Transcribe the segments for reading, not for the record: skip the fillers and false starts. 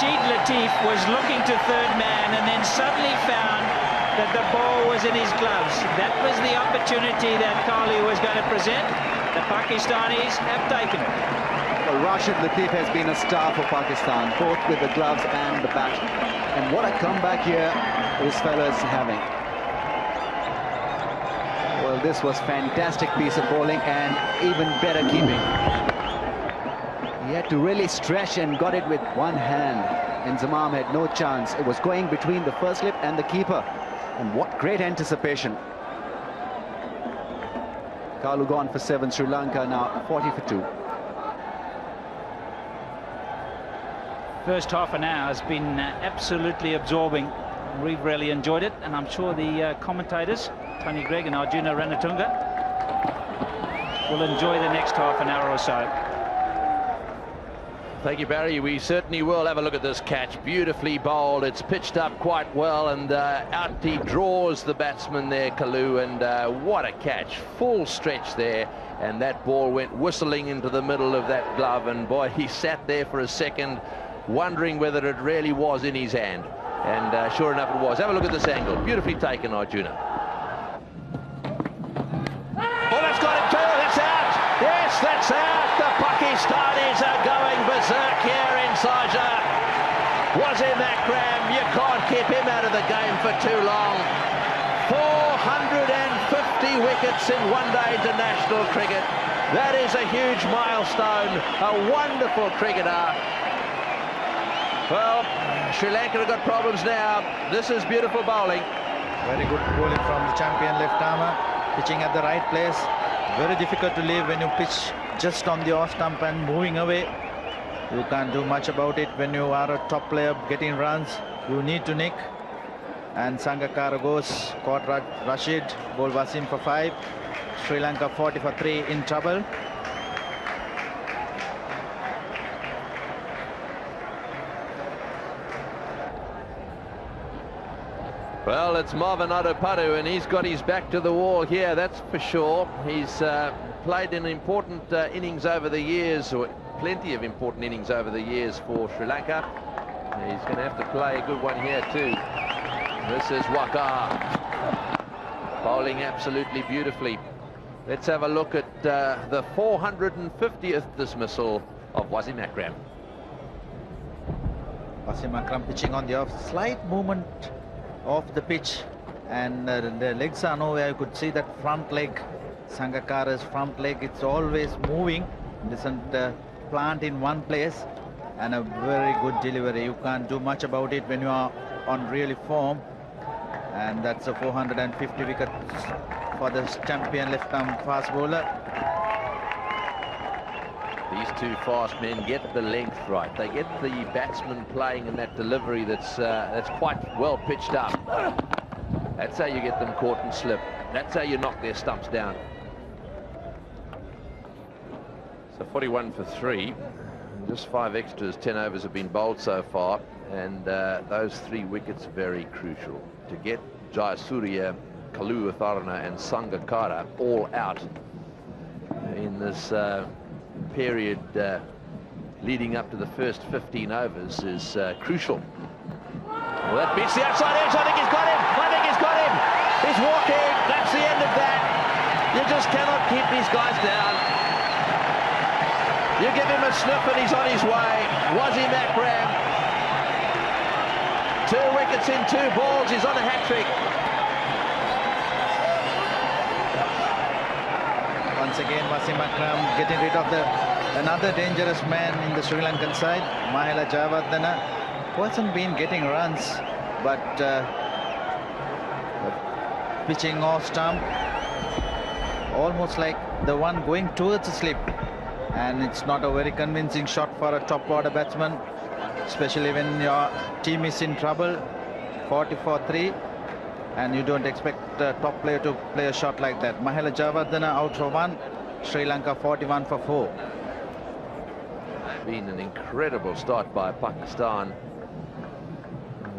Rashid Latif was looking to third man and then suddenly found that the ball was in his gloves. That was the opportunity that Kalu was going to present. The Pakistanis have taken it. Well, Rashid Latif has been a star for Pakistan, both with the gloves and the bat. And what a comeback here this fellow is having. Well, this was fantastic piece of bowling and even better keeping. He had to really stretch and got it with one hand. And Zamam had no chance. It was going between the first slip and the keeper. And what great anticipation. Kalu gone for 7, Sri Lanka now 40 for 2. First half an hour has been absolutely absorbing. We've really enjoyed it, and I'm sure the commentators, Tony Gregg and Arjuna Ranatunga, will enjoy the next half an hour or so. Thank you, Barry. We certainly will. Have a look at this catch. Beautifully bowled. It's pitched up quite well, and out he draws the batsman there, Kalu, and what a catch. Full stretch there, and that ball went whistling into the middle of that glove, and boy, he sat there for a second wondering whether it really was in his hand, and sure enough it was. Have a look at this angle. Beautifully taken, Arjuna. Oh, that's got it too. That's out. Yes, that's out. The Pakistanis are going berserk here in Sharjah. Wasim Akram, you can't keep him out of the game for too long. 450 wickets in one-day international cricket. That is a huge milestone. A wonderful cricketer. Well, Sri Lanka have got problems now. This is beautiful bowling. Very good bowling from the champion left-armer. Pitching at the right place. Very difficult to leave when you pitch just on the off stump and moving away. You can't do much about it when you are a top player getting runs. You need to nick. And Sangakkara goes, caught Rashid, bowled Wasim for 5. Sri Lanka 40 for 3 in trouble. Well, it's Marvin Atapattu, and he's got his back to the wall here, that's for sure. He's played in important innings over the years, or plenty of important innings over the years for Sri Lanka. He's going to have to play a good one here too. This is Waqar, bowling absolutely beautifully. Let's have a look at the 450th dismissal of Wasim Akram. Wasim Akram pitching on the off, slight movement off the pitch, and the legs are nowhere. You could see that front leg, Sangakkara's front leg, it's always moving, doesn't plant in one place, and a very good delivery. You can't do much about it when you are on really form, and that's a 450 wickets for the champion left-arm fast bowler. These two fast men get the length right. They get the batsman playing in that delivery that's quite well pitched up. That's how you get them caught and slip. That's how you knock their stumps down. So 41 for 3. Just 5 extras, 10 overs have been bowled so far, and those 3 wickets are very crucial. To get Jayasuriya, Kalu Atharana and Sangakkara all out in this period leading up to the first 15 overs is crucial. Well, that beats the outside edge. I think he's got him. I think he's got him. He's walking. That's the end of that. You just cannot keep these guys down. You give him a sniff and he's on his way. Wasim Akram, 2 wickets in 2 balls. He's on a hat-trick. Once again, Wasim Akram getting rid of another dangerous man in the Sri Lankan side, Mahela Jayawardena. Wasn't been getting runs, but pitching off stump, almost like the one going towards the slip, and it's not a very convincing shot for a top order batsman, especially when your team is in trouble. 40 for 3. And you don't expect a top player to play a shot like that. Mahela Jayawardena out for 1. Sri Lanka 41 for 4. Been an incredible start by Pakistan.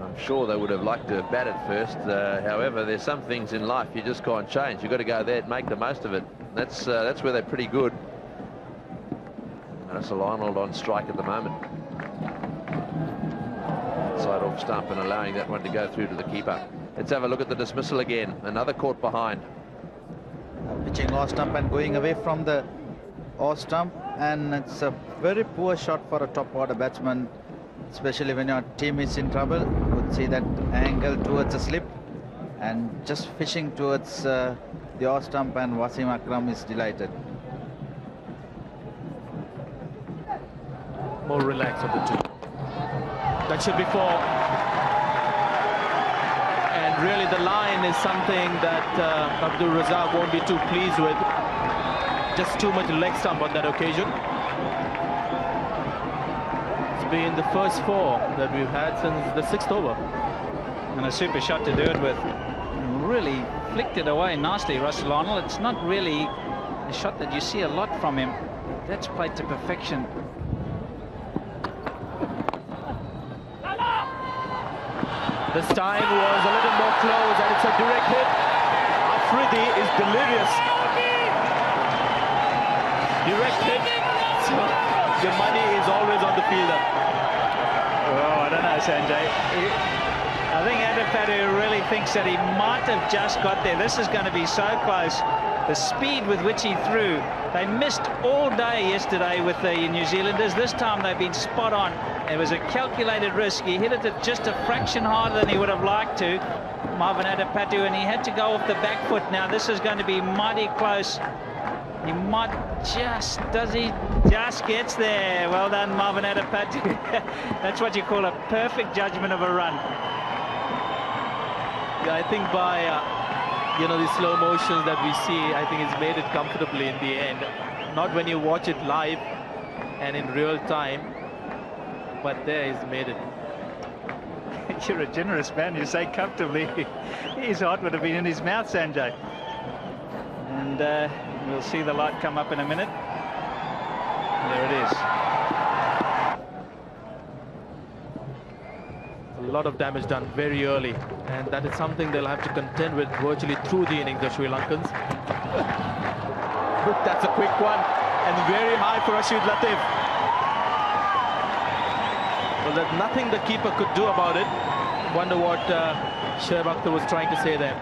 I'm sure they would have liked to have batted first. However, there's some things in life you just can't change. You've got to go there and make the most of it. That's where they're pretty good. Russell Arnold on strike at the moment. outside off stump and allowing that one to go through to the keeper. Let's have a look at the dismissal again. Another caught behind. Pitching off stump and going away from the off stump, and it's a very poor shot for a top order batsman, especially when your team is in trouble. You would see that angle towards a slip and just fishing towards the off stump, and Wasim Akram is delighted. More relaxed of the two. That should be four. And really the line is something that Abdul Razak won't be too pleased with. Just too much leg stump on that occasion. It's been the first four that we've had since the 6th over. And a super shot to do it with. Really flicked it away nicely, Russell Arnold. It's not really a shot that you see a lot from him. That's played to perfection. This time was a little more close, and it's a direct hit. Afridi is delirious. Direct hit. So your money is always on the fielder. Oh, I don't know, Sanjay. I think Atapattu really thinks that he might have just got there. This is going to be so close. The speed with which he threw. They missed all day yesterday with the New Zealanders. This time they've been spot on. It was a calculated risk. He hit it at just a fraction harder than he would have liked to, Marvin Atapattu, and he had to go off the back foot. Now this is going to be mighty close. He might just, does he just gets there. Well done, Marvin Atapattu. That's what you call a perfect judgment of a run. Yeah, I think by the slow motions that we see, I think it's made it comfortably in the end. Not when you watch it live and in real time, but there he's made it. You're a generous man, you say comfortably. His heart would have been in his mouth, Sanjay. And we'll see the light come up in a minute. There it is. A lot of damage done very early, and that is something they'll have to contend with virtually through the innings, the Sri Lankans. That's a quick one, and very high for Rashid Latif. Well, there's nothing the keeper could do about it. Wonder what Shoaib Akhtar was trying to say there.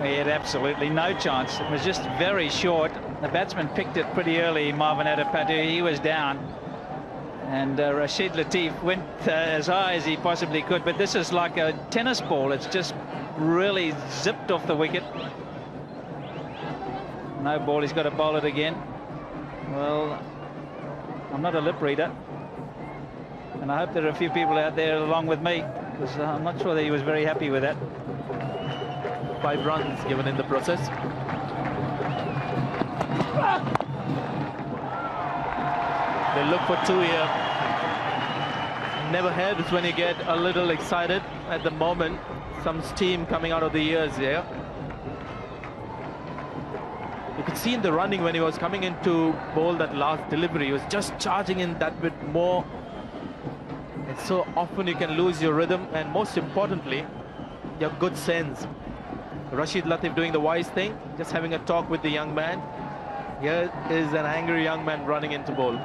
He had absolutely no chance. It was just very short. The batsman picked it pretty early, Marvin Atapattu. He was down. And Rashid Latif went as high as he possibly could. But this is like a tennis ball. It's just really zipped off the wicket. No ball. He's got to bowl it again. Well, I'm not a lip reader. And I hope there are a few people out there along with me, because I'm not sure that he was very happy with that. 5 runs given in the process. They look for 2 here. Never helps when you get a little excited. At the moment, some steam coming out of the ears here. You could see in the running when he was coming in to bowl that last delivery, he was just charging in that bit more. And so often you can lose your rhythm, and most importantly, your good sense. Rashid Latif doing the wise thing, just having a talk with the young man. Here is an angry young man running into bowl.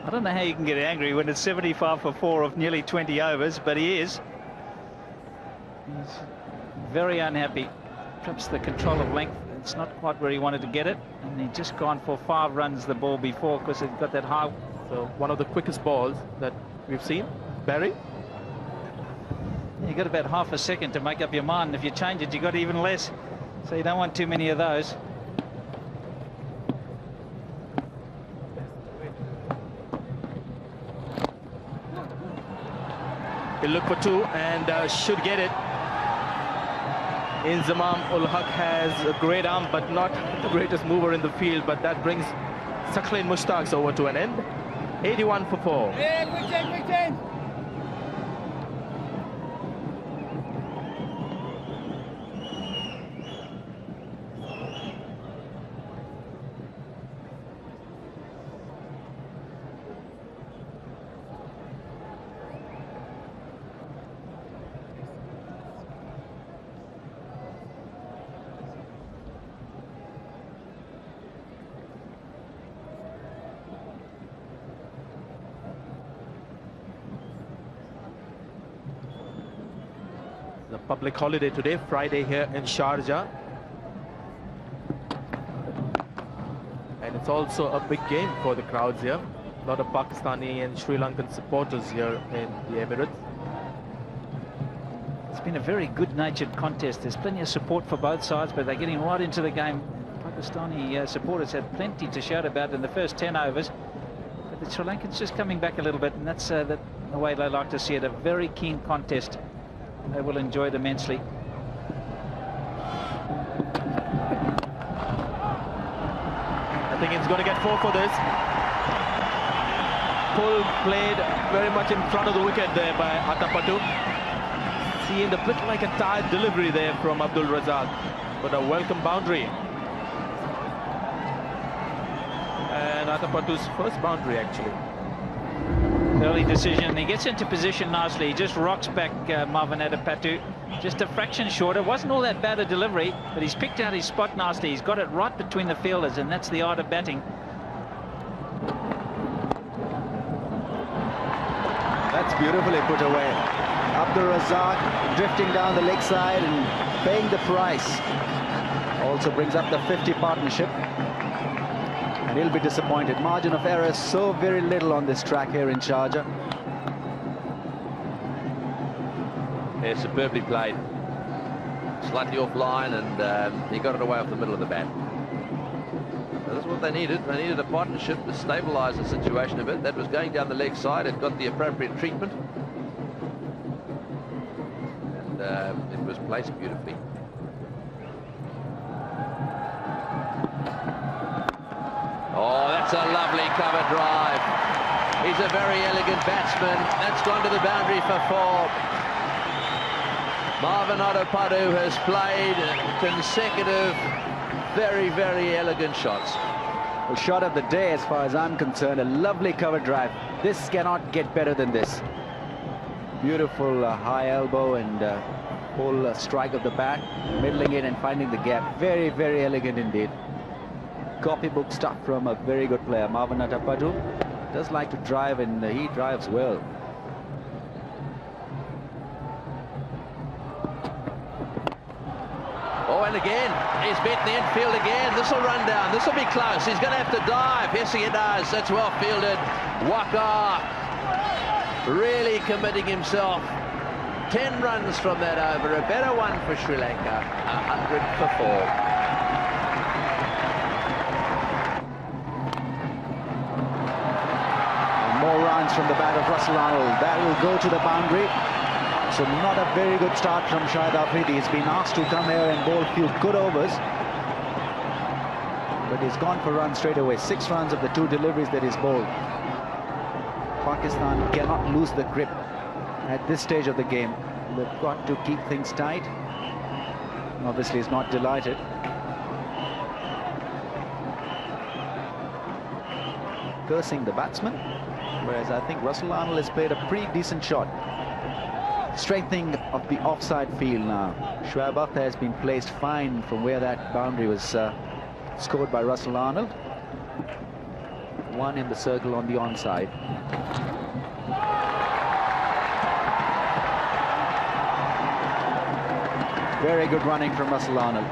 I don't know how you can get angry when it's 75 for 4 of nearly 20 overs, but he is. He's very unhappy. Perhaps the control of length, it's not quite where he wanted to get it. And he'd just gone for 5 runs the ball before, because it got that high. So one of the quickest balls that we've seen. Barry. You got about half a second to make up your mind. If you change it, you got even less. So you don't want too many of those. He'll look for 2 and should get it. Inzamam ul-Haq has a great arm, but not the greatest mover in the field. But that brings Saqlain Mushtaq's over to an end. 81 for 4. Yeah, quick 10. It's a public holiday today, Friday here in Sharjah. And it's also a big game for the crowds here. A lot of Pakistani and Sri Lankan supporters here in the Emirates. It's been a very good-natured contest. There's plenty of support for both sides, but they're getting right into the game. Pakistani supporters had plenty to shout about in the first 10 overs. But the Sri Lankans just coming back a little bit, and that's the way they like to see it. A very keen contest. They will enjoy it immensely. I think it's going to get 4 for this. Pull played very much in front of the wicket there by Atapattu. Seemed a bit like a tired delivery there from Abdul Razak, but a welcome boundary. And Atapattu's first boundary actually. Early decision. He gets into position nicely. He just rocks back Marvin Atapattu. Just a fraction shorter. Wasn't all that bad a delivery, but he's picked out his spot nicely. He's got it right between the fielders, and that's the art of batting. That's beautifully put away. Abdul Razak drifting down the leg side and paying the price. Also brings up the 50 partnership. And he'll be disappointed. Margin of error so very little on this track here in Sharjah. Yeah, superbly played. Slightly offline, and he got it away off the middle of the bat. So that's what they needed. They needed a partnership to stabilise the situation a bit. That was going down the leg side. It got the appropriate treatment. And it was placed beautifully. Oh, that's a lovely cover drive. He's a very elegant batsman. That's gone to the boundary for 4. Marvin Atapattu has played consecutive, very, very elegant shots. Well, shot of the day as far as I'm concerned. A lovely cover drive. This cannot get better than this. Beautiful high elbow and full strike of the bat, middling it and finding the gap. Very, very elegant indeed. Copybook stuff from a very good player. Marvin Atapattu does like to drive, and he drives well. Oh, and again, he's beaten the infield again. This will run down. This will be close. He's going to have to dive. Yes, he does. That's well fielded. Waka really committing himself. 10 runs from that over. A better one for Sri Lanka. 100 for 4. More runs from the bat of Russell Arnold. That will go to the boundary. So not a very good start from Shahid Afridi. He's been asked to come here and bowl a few good overs. But he's gone for runs straight away. 6 runs of the 2 deliveries that he's bowled. Pakistan cannot lose the grip at this stage of the game. They've got to keep things tight. Obviously, he's not delighted. Cursing the batsman. Whereas I think Russell Arnold has played a pretty decent shot. Strengthening of the offside field now. Shoaib Akhtar has been placed fine from where that boundary was scored by Russell Arnold. 1 in the circle on the onside. Very good running from Russell Arnold.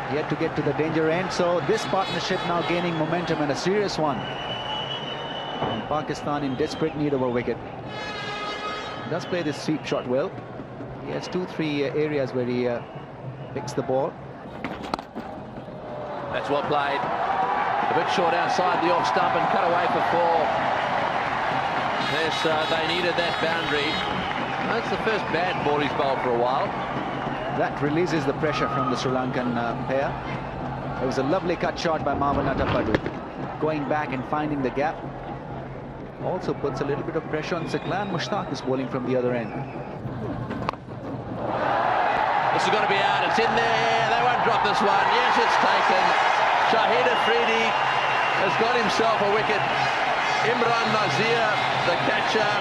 He had to get to the danger end, so this partnership now gaining momentum, and a serious one. And Pakistan in desperate need of a wicket. He does play this sweep shot well. He has 2-3 areas where he picks the ball. That's well played. A bit short outside the off stump and cut away for 4. Yes, they needed that boundary. That's the first bad ball he's bowled for a while. That releases the pressure from the Sri Lankan pair. It was a lovely cut shot by Marvin Atapattu. Going back and finding the gap. Also puts a little bit of pressure on Saqlan Mushtaq, who's bowling from the other end. This is going to be out. It's in there. They won't drop this one. Yes, it's taken. Shahid Afridi has got himself a wicket. Imran Nazir, the catcher.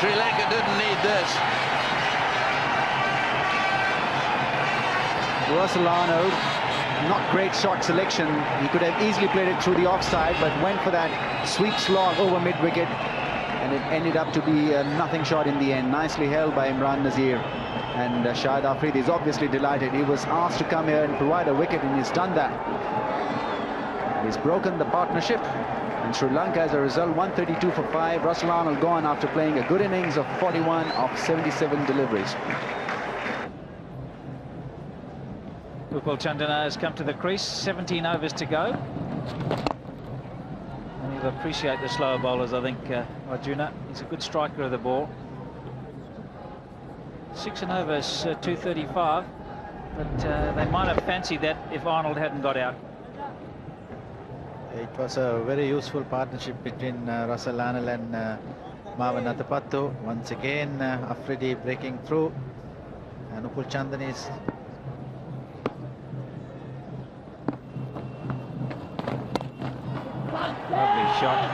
Sri Lanka didn't need this. Russell Arnold, not great shot selection. He could have easily played it through the offside, but went for that sweep slog over mid-wicket. and it ended up to be a nothing shot in the end. Nicely held by Imran Nazir. And Shahid Afridi is obviously delighted. He was asked to come here and provide a wicket, and he's done that. He's broken the partnership. And Sri Lanka, as a result, 132 for 5. Russell Arnold gone after playing a good innings of 41 of 77 deliveries. Upal Chandana has come to the crease. 17 overs to go. And he'll appreciate the slower bowlers, I think, Arjuna. He's a good striker of the ball. 6 overs, 235. But they might have fancied that if Arnold hadn't got out. It was a very useful partnership between Russell Arnold and Marwan Atapattu. Once again, Afridi breaking through, and Upal Chandana is lovely shot.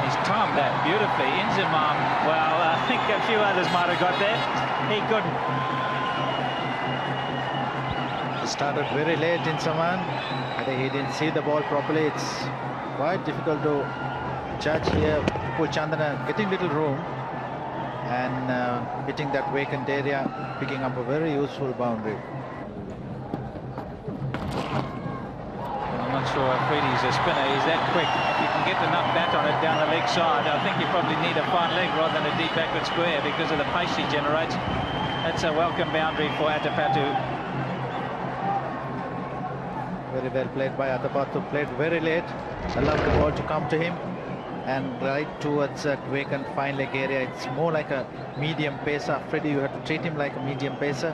He's timed that beautifully. Inzamam, well, I think a few others might have got there. He couldn't. started very late in Saman. I think he didn't see the ball properly. It's quite difficult to judge here. Upal Chandana getting little room and hitting that vacant area, picking up a very useful boundary. I'm not sure Afridi's a spinner. He's that quick. If you can get enough bat on it down the leg side, I think you probably need a fine leg rather than a deep backward square because of the pace he generates. That's a welcome boundary for Atapattu. Very well played by Atapattu. Played very late. Allowed the ball to come to him and right towards that vacant fine leg area. It's more like a medium pacer. Afridi, you have to treat him like a medium pacer.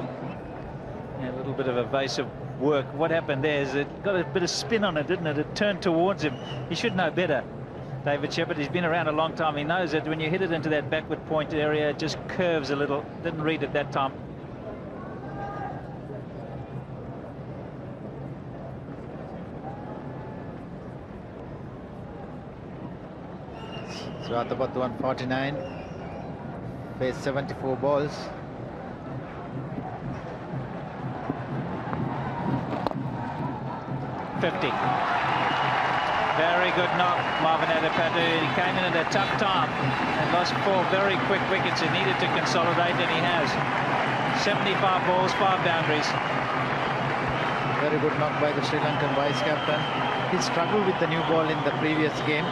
Yeah, a little bit of evasive work. What happened there is it got a bit of spin on it, didn't it? It turned towards him. He should know better, David Shepherd. He's been around a long time. He knows that when you hit it into that backward point area, it just curves a little. Didn't read it that time. So Atapattu 149, faced 74 balls. Very good knock, Marwan Atapattu. He came in at a tough time and lost 4 very quick wickets. He needed to consolidate, and he has. 75 balls, 5 boundaries. Very good knock by the Sri Lankan vice-captain. He struggled with the new ball in the previous game,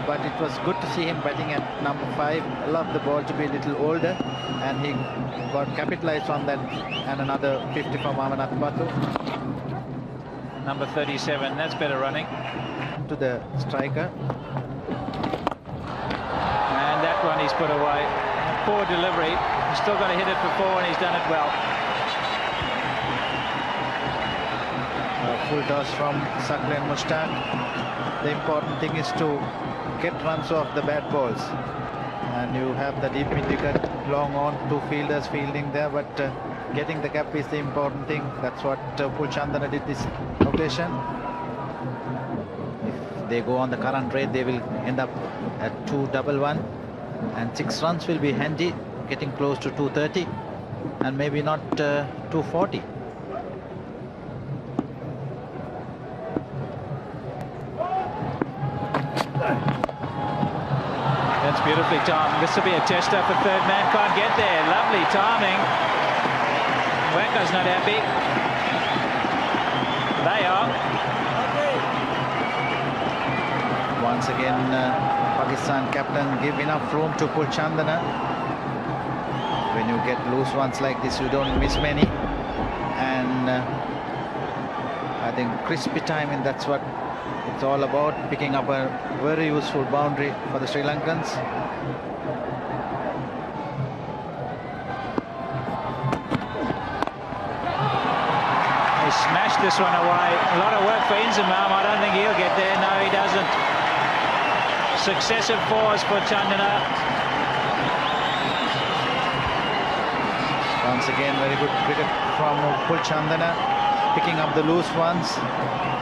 but it was good to see him batting at number 5. I love the ball to be a little older, and he got capitalized on that, and another 50 for Marwan Atapattu. Number 37, that's better running. To the striker. And that one he's put away. Poor delivery. He's still got to hit it for 4, and he's done it well. Full toss from Sakri and Mushtaq. The important thing is to get runs off the bad balls. And you have the deep mid-wicket, long on, 2 fielders fielding there, but getting the gap is the important thing. That's what Upal Chandana did this occasion. If they go on the current rate, they will end up at 211, and 6 runs will be handy, getting close to 230, and maybe not 240. That's beautifully timed. This will be a tester for third man. Can't get there. Lovely timing. Wacker's not happy. They are. Once again, Pakistan captain give enough room to Upal Chandana. When you get loose ones like this, you don't miss many. And I think crispy timing, that's what it's all about. Picking up a very useful boundary for the Sri Lankans. Smashed this one away. A lot of work for Inzamam. I don't think he'll get there. No, he doesn't. Successive 4s for Chandana. Once again, very good cricket from Upal Chandana, picking up the loose ones.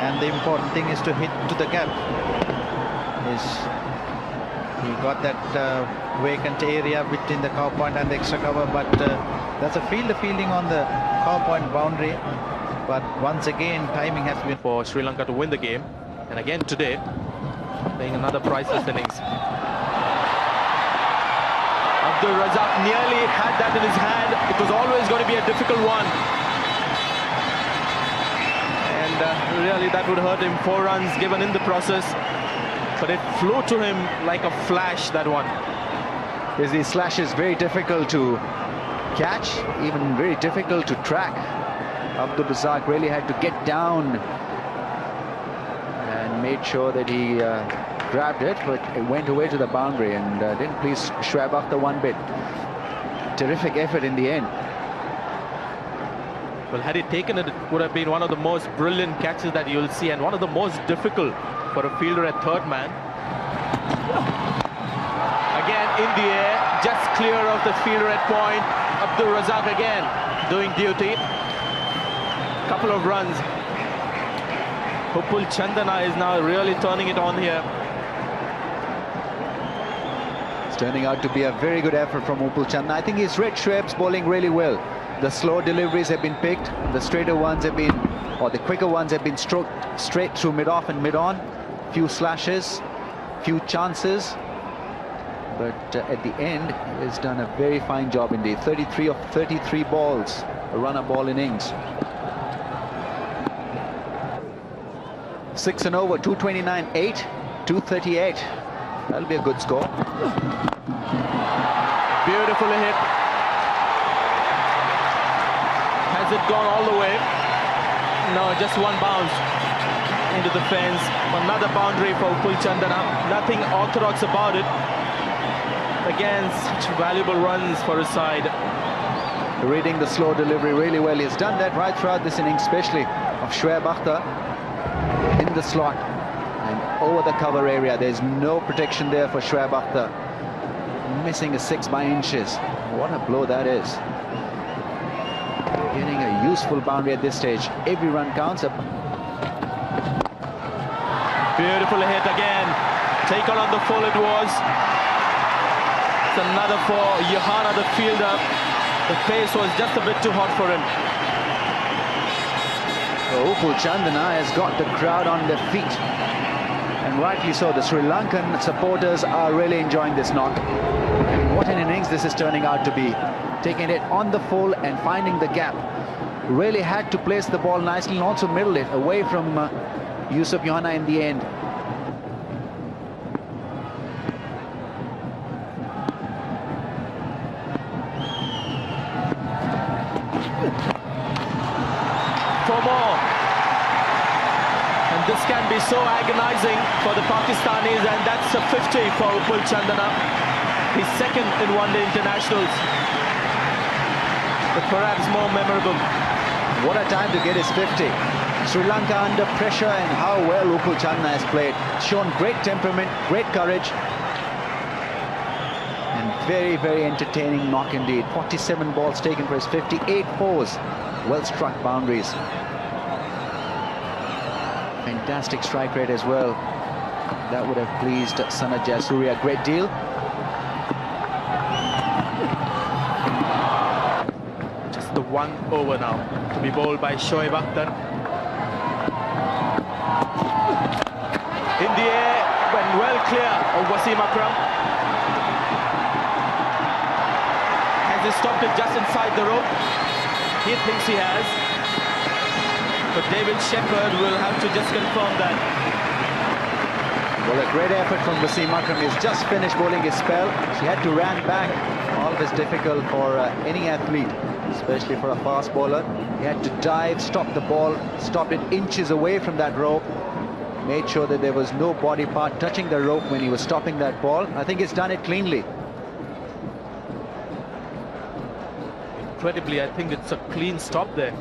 And the important thing is to hit to the gap. He got that vacant area between the cow point and the extra cover, but that's a fielding on the cow point boundary. But once again, timing has been for Sri Lanka to win the game. And again today, playing another priceless innings. Abdul Razak nearly had that in his hand. It was always going to be a difficult one. And really that would hurt him. 4 runs given in the process. But it flew to him like a flash, that one. Is these slashes very difficult to catch, even very difficult to track. Abdul Razak really had to get down and made sure that he grabbed it, but it went away to the boundary and didn't please Shoaib Akhtar one bit. Terrific effort in the end. Well, had he taken it, it would have been one of the most brilliant catches that you'll see, and one of the most difficult for a fielder at third man. Again in the air, just clear of the fielder at point. Abdul Razak again doing duty. Couple of runs. Upul Chandana is now really turning it on here. It's turning out to be a very good effort from Upul Chandana. I think he's read Shoaib's bowling really well. The slow deliveries have been picked, the straighter ones have been, or the quicker ones have been stroked straight through mid-off and mid-on. Few slashes, few chances, but at the end he's done a very fine job indeed. 33 of 33 balls, a runner ball innings. 6 and over, 229, 8, 238. That'll be a good score. Beautiful hit. Has it gone all the way? No, just one bounce into the fence. Another boundary for Upul Chandana. Nothing orthodox about it. Again, such valuable runs for his side. Reading the slow delivery really well. He's done that right throughout this innings, especially of Shoaib Akhtar in the slot and over the cover area. There's no protection there for Shoaib Akhtar. Missing a 6 by inches. What a blow that is. Getting a useful boundary at this stage. Every run counts. Beautiful hit again. Taken on the full it was. It's another for Johanna, the fielder. The pace was just a bit too hot for him. Upul Chandana has got the crowd on their feet. And rightly so. The Sri Lankan supporters are really enjoying this knock. And what an innings this is turning out to be. Taking it on the full and finding the gap. Really had to place the ball nicely and also middle it away from Yusuf Johanna in the end. For more. And this can be so agonizing for the Pakistanis, and that's a 50 for Upul Chandana. He's second in one-day internationals, but perhaps more memorable. What a time to get his 50. Sri Lanka under pressure, and how well Upul Chandana has played. Shown great temperament, great courage, and very, very entertaining knock indeed. 47 balls taken for his 58 fours. Well struck boundaries. Fantastic strike rate as well. That would have pleased Sanat Jayasuriya a great deal. Just the 1 over now to be bowled by Shoaib Akhtar. In the air, went well clear of Wasim Akram. Has he stopped it just inside the rope? He thinks he has. But David Shepherd will have to just confirm that. Well, a great effort from Wasim Akram. He's just finished bowling his spell. He had to ran back. All this difficult for any athlete, especially for a fast bowler. He had to dive, stop the ball, stopped it inches away from that rope. Made sure that there was no body part touching the rope when he was stopping that ball. I think he's done it cleanly. Incredibly, I think it's a clean stop there.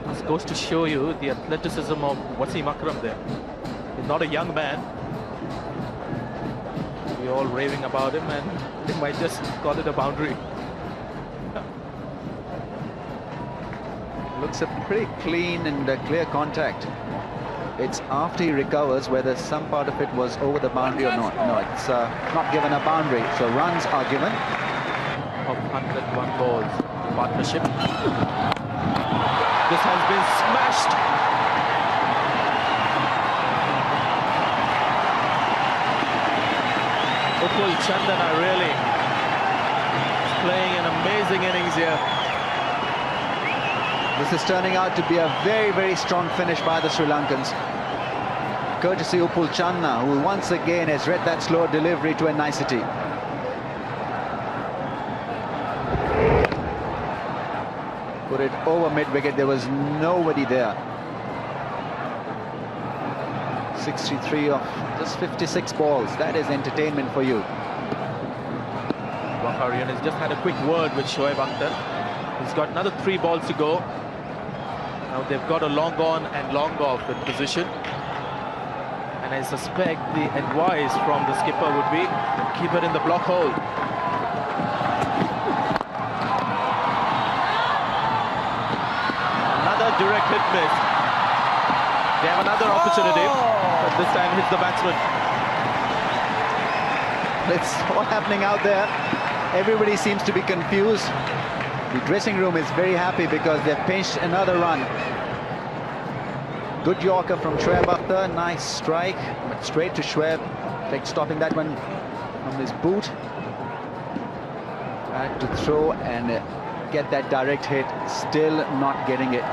This goes to show you the athleticism of Wasim Akram there. He's not a young man. We're all raving about him, and they might just call it a boundary. Looks a pretty clean and clear contact. It's after he recovers whether some part of it was over the boundary or not. No, it's not given a boundary, so runs are given. Of 101 balls, partnership. This has been smashed. Upul Chandana really amazing innings here. This is turning out to be a very, very strong finish by the Sri Lankans. Courtesy Upul Channa, who once again has read that slow delivery to a nicety. Put it over mid-wicket, there was nobody there. 63 of just 56 balls, that is entertainment for you. Waqar Younis has just had a quick word with Shoaib Akhtar. He's got another 3 balls to go. Now they've got a long on and long off with position. And I suspect the advice from the skipper would be keep it in the block hole. Another direct hit miss. They have another opportunity, but this time hits the batsman. That's what's happening out there. Everybody seems to be confused. The dressing room is very happy because they've pinched another run. Good Yorker from Shoaib Akhtar, nice strike, but straight to Shoaib. Like stopping that one from his boot. Had to throw and get that direct hit, still not getting it.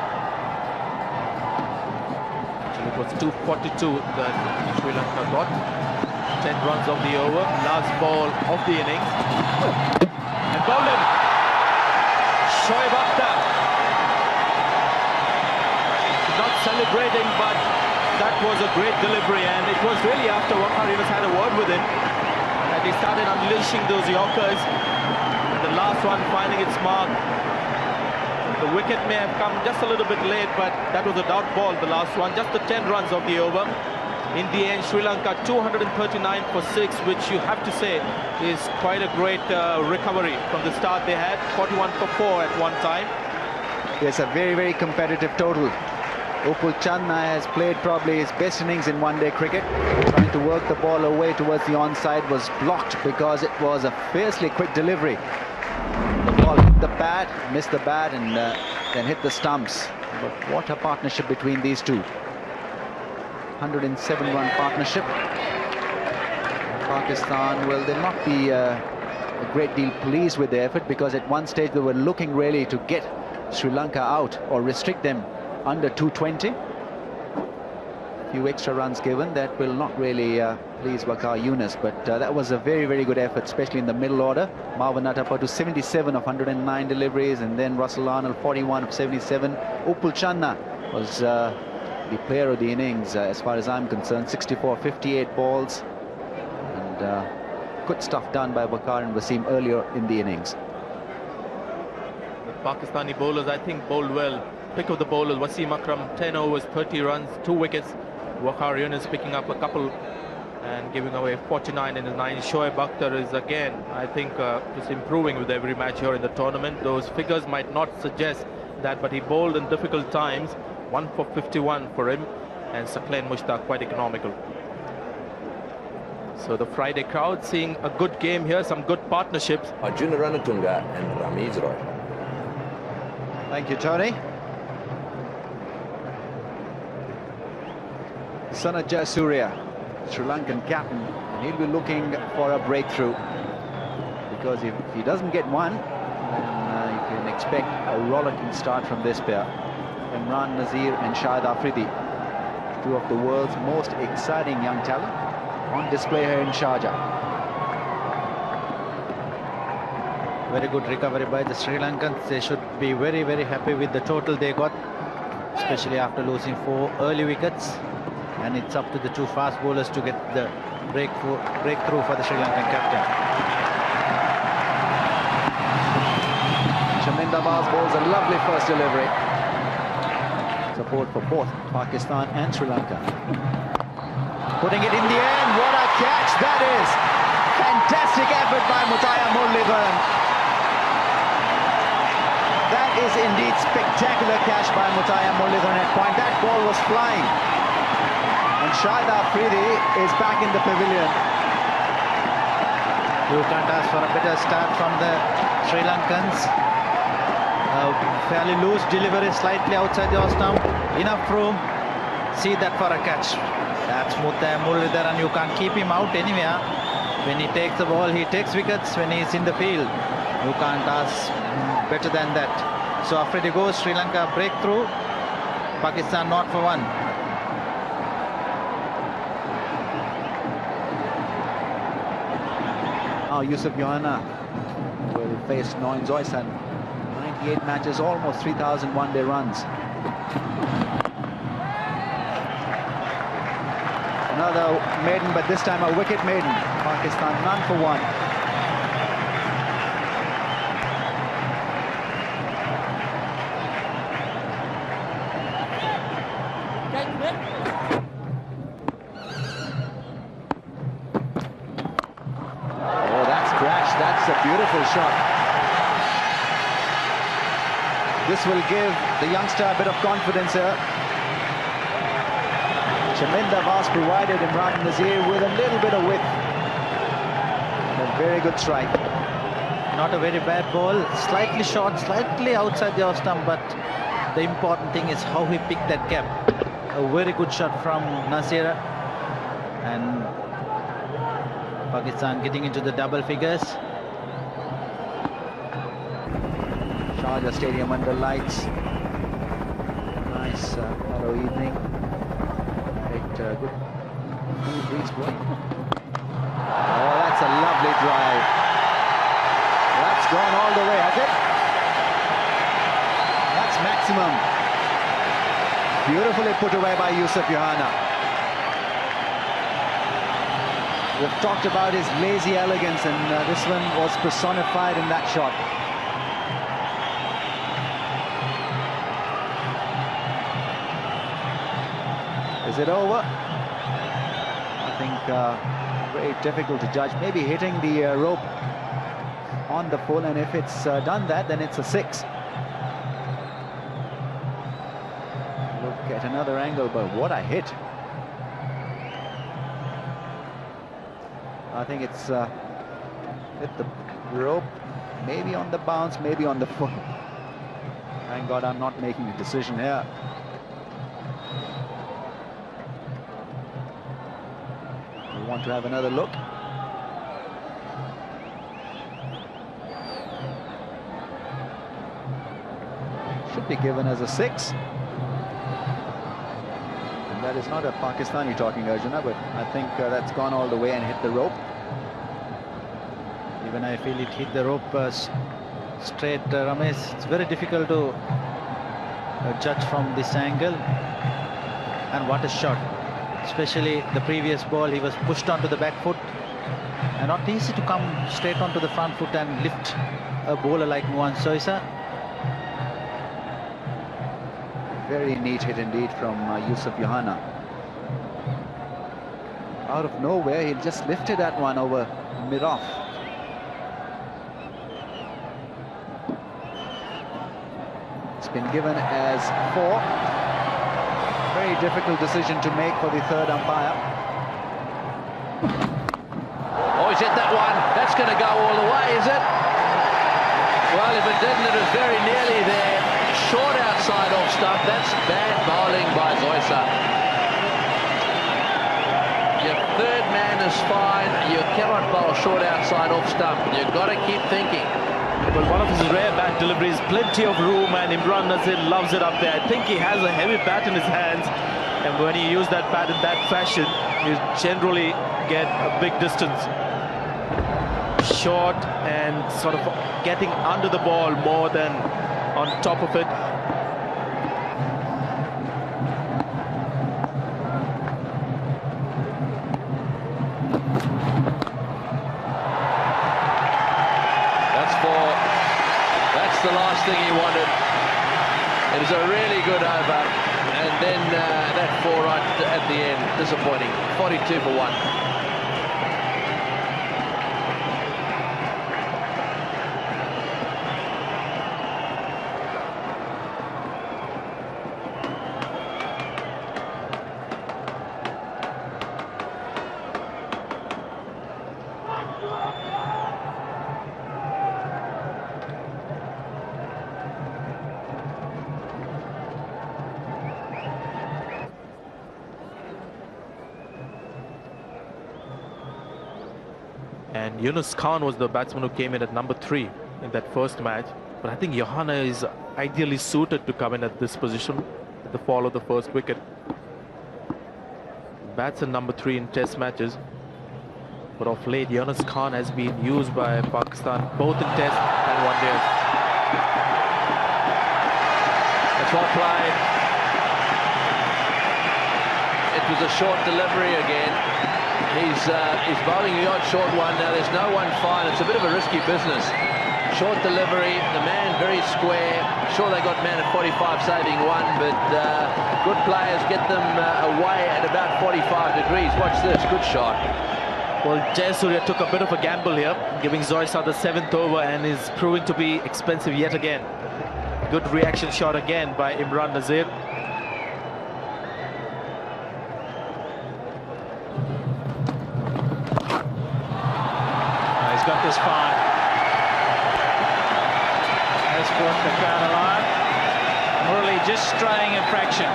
It was 242 that Sri Lanka got. 10 runs of the over, last ball of the innings. And bowled him. Shoaib Akhtar. Not celebrating, but that was a great delivery, and it was really after Waqar Younis had a word with him that he started unleashing those Yorkers. The last one finding its mark. The wicket may have come just a little bit late, but that was a doubt ball, the last one. Just the 10 runs of the over. In the end, Sri Lanka 239 for 6, which you have to say is quite a great recovery from the start they had. 41 for 4 at one time. Yes, a very, very competitive total. Upul Channa has played probably his best innings in one-day cricket. Trying to work the ball away towards the onside, was blocked because it was a fiercely quick delivery. The ball hit the bat, missed the bat, and then hit the stumps. But what a partnership between these two. 107-run partnership. Pakistan, well, they'll not be a great deal pleased with the effort, because at one stage they were looking really to get Sri Lanka out or restrict them under 220. A few extra runs given, that will not really please Waqar Younis, but that was a very, very good effort, especially in the middle order. Marwan Atapattu 77 of 109 deliveries, and then Russell Arnold 41 of 77. Upul Channa was the player of the innings as far as I'm concerned. 64 58 balls, and good stuff done by Waqar and Wasim earlier in the innings. The Pakistani bowlers, I think, bowled well. Pick of the bowlers, Wasim Akram, 10 overs, 30 runs, 2 wickets. Waqar Younis picking up a couple and giving away 49 in the 9. Shoaib Akhtar is again, I think, just improving with every match here in the tournament. Those figures might not suggest that, but he bowled in difficult times. 1 for 51 for him, and Saqlain Mushtaq quite economical. So the Friday crowd seeing a good game here, some good partnerships. Arjuna Ranatunga and Ramiz Roy. Thank you, Tony. Sharjah Surya, Sri Lankan captain, and he'll be looking for a breakthrough, because if he doesn't get one, then you can expect a rollicking start from this pair. Imran Nazir and Shahid Afridi, two of the world's most exciting young talent, on display here in Sharjah. Very good recovery by the Sri Lankans. They should be very, very happy with the total they got, especially after losing 4 early wickets. And it's up to the 2 fast bowlers to get the breakthrough for the Sri Lankan captain. Chaminda Baz bowls a lovely first delivery. Support for both Pakistan and Sri Lanka. Putting it in the end, what a catch that is! Fantastic effort by Mutaya Muralidharan. That is indeed spectacular catch by Mutaya Muralidharan at point. That ball was flying. And Shahid Afridi is back in the pavilion. You can't ask for a better start from the Sri Lankans. Fairly loose delivery, slightly outside the off stump. Enough room. See that for a catch. That's Mutaya Muralidharan. You can't keep him out anywhere. When he takes the ball, he takes wickets when he's in the field. You can't ask better than that. So after it goes, Sri Lanka breakthrough. Pakistan not for one. Now Yusuf Johanna will face Noin Zoysan. 98 matches, almost 3,000 one-day runs. Another maiden, but this time a wicket maiden. Pakistan none for one. Oh, that's crashed. That's a beautiful shot. This will give the youngster a bit of confidence here. Chaminda Vas provided Imran Nazir with a little bit of width. And a very good strike. Not a very bad ball. Slightly short, slightly outside the off stump, but the important thing is how he picked that gap. A very good shot from Nazir. And Pakistan getting into the double figures. Sharjah Stadium under lights. Nice mellow evening. Good cool breeze blowing. Oh, that's a lovely drive. That's gone all the way, has it? That's maximum. Beautifully put away by Yusuf Johanna. We've talked about his lazy elegance, and this one was personified in that shot. Is it over? I think very difficult to judge. Maybe hitting the rope on the full, and if it's done that, then it's a 6. Look at another angle, but what a hit. I think it's hit the rope, maybe on the bounce, maybe on the full. Thank God I'm not making a decision here. Want to have another look. Should be given as a 6. And that is not a Pakistani talking, Arjuna, but I think that's gone all the way and hit the rope. Even I feel it hit the rope straight, Ramesh. It's very difficult to judge from this angle. And what a shot. Especially the previous ball, he was pushed onto the back foot, and not easy to come straight onto the front foot and lift a bowler like Noin Zoysan. Very neat hit indeed from Yusuf Johanna. Out of nowhere, he just lifted that one over mid-off. It's been given as 4. Very difficult decision to make for the third umpire. Oh, he's hit that one. That's going to go all the way, is it? Well, if it didn't, it was very nearly there. Short outside off stump. That's bad bowling by Zoysan. Your third man is fine. You cannot bowl short outside off stump. You've got to keep thinking. Well, one of his rare bat deliveries, plenty of room, and Imran Nazir loves it up there. I think he has a heavy bat in his hands, and when you use that bat in that fashion, you generally get a big distance. Short and sort of getting under the ball more than on top of it. The last thing he wanted. It was a really good over, and then that 4 right at the end, disappointing. 42 for 1. And Yunus Khan was the batsman who came in at number 3. in that first match. But I think Johanna is ideally suited to come in at this position at the fall of the first wicket. Bats in number 3 in test matches. But of late, Yunus Khan has been used by Pakistan both in test and one days. That's well played. It was a short delivery again. He's bowling the odd short one. Now there's no one fine. It's a bit of a risky business. Short delivery, the man very square. Sure, they got man at 45 saving one, but good players get them away at about 45 degrees. Watch this, good shot. Well, Jayasuriya took a bit of a gamble here, giving Zoysa the 7th over, and is proving to be expensive yet again. Good reaction shot again by Imran Nazir. He's got this fine. Has brought the crowd alive. Murali just straying a fraction.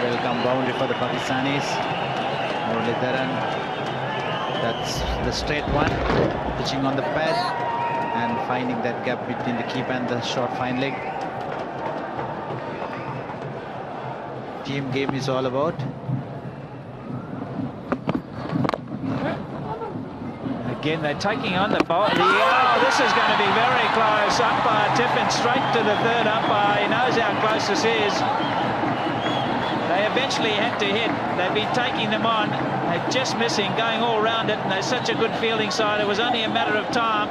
Welcome boundary for the Pakistanis. Muralidharan, that's the straight one, pitching on the pad and finding that gap between the keeper and the short fine leg. Team game is all about. Again, they're taking on the ball. Oh, this is going to be very close. Umpire tipping straight to the third umpire. He knows how close this is. They eventually had to hit. They've been taking them on. They're just missing, going all round it, and they're such a good fielding side. It was only a matter of time.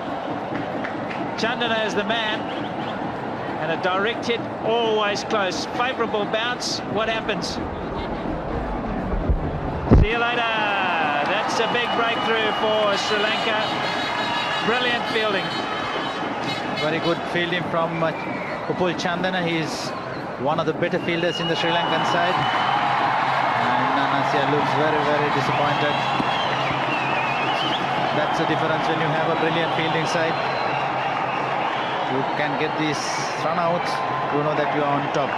Chandana is the man. And a direct hit, always close. Favourable bounce. What happens? See you later. That's a big breakthrough for Sri Lanka. Brilliant fielding. Very good fielding from Upul Chandana. He's one of the better fielders in the Sri Lankan side. And Nanasya looks very, very disappointed. That's the difference when you have a brilliant fielding side. You can get these run-outs, you know that you are on top.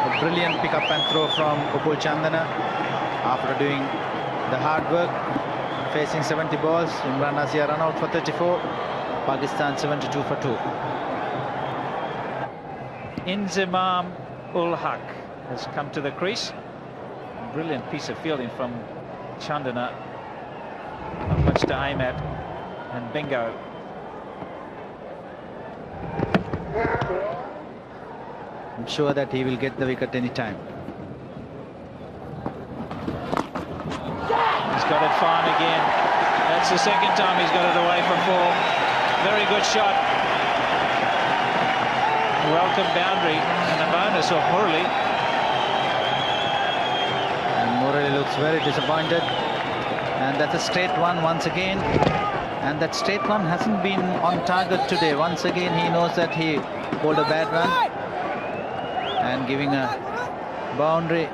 A brilliant pick-up and throw from Upul Chandana after doing the hard work, facing 70 balls. Imran Nazir run out for 34. Pakistan 72 for 2. Inzamam ul-Haq has come to the crease. Brilliant piece of fielding from Chandana. Not much to aim at. And bingo. I'm sure that he will get the wicket any time. He's got it fine again. That's the second time he's got it away from 4. Very good shot. Welcome boundary and a bonus of Murali. And Murali looks very disappointed. And that's a straight one once again. And that straight one hasn't been on target today. Once again, he knows that he pulled a bad run. And giving a boundary.